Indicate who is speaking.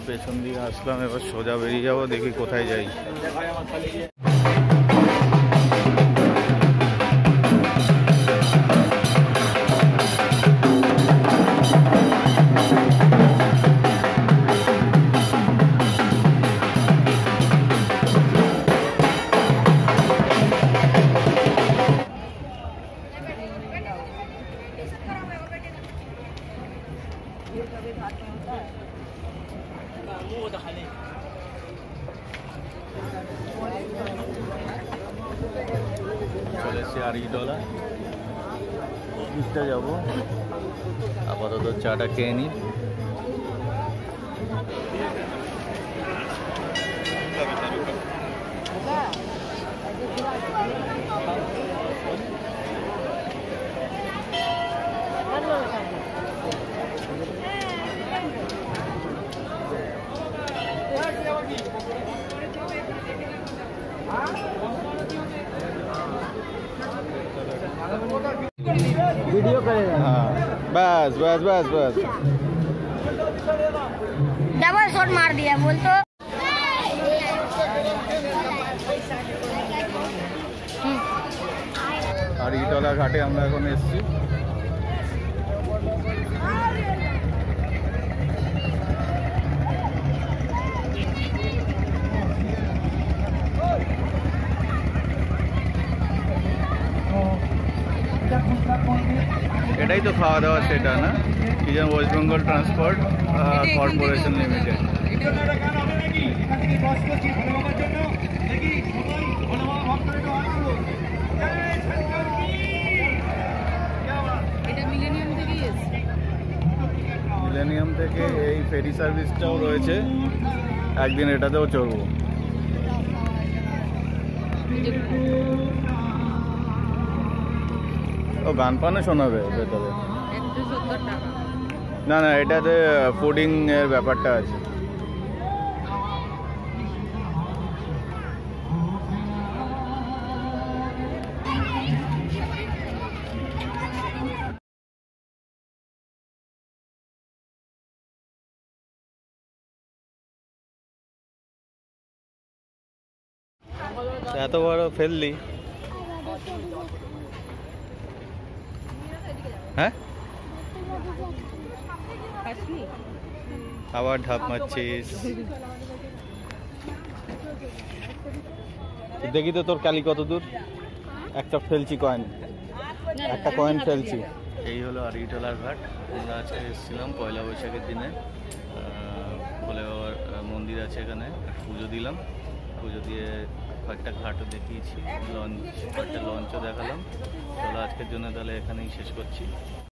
Speaker 1: পেছন দিকে আসলাম, এবার সোজা বেরিয়ে যাবো, দেখি কোথায় যাই। চলে এসছি আড়িটলা, অফিসটা যাবো, আপাতত চাটা খেয়ে নিই। वीडियो करेगा, हाँ बस बस बस बस।
Speaker 2: डबल शॉट मार दिया बोल तो।
Speaker 1: আড়িটলা ঘাটে আমরা এখন এসেছি। এটাই তো খাওয়া দাওয়া সেটা না, কি যেন West Bengal transport corporation limited. Millennium থেকে এই ফেরি সার্ভিসটাও রয়েছে, একদিন এটাতেও চড়বো। ও গান ফানও শোনাবে ভেতরে? না না, এটাতে ফুডিং এর ব্যাপারটা আছে। এত বড় ফেললি? হ্যাঁ, আবার ঢাপ মারছিস। দেখি তো তোর কালি কত দূর। একটা ফেলছি কয়েন, একটা কয়েন ফেলছি। এই হলো আড়িটলার ঘাট। আমরা আজকে এসেছিলাম পয়লা বৈশাখের দিনে, ভোলে বাবার মন্দির আছে এখানে, পুজো দিলাম। পুজো দিয়ে কয়েকটা ঘাটও দেখিয়েছি, কয়েকটা লঞ্চও দেখালাম। চলো আজকের জন্য তাহলে এখানেই শেষ করছি।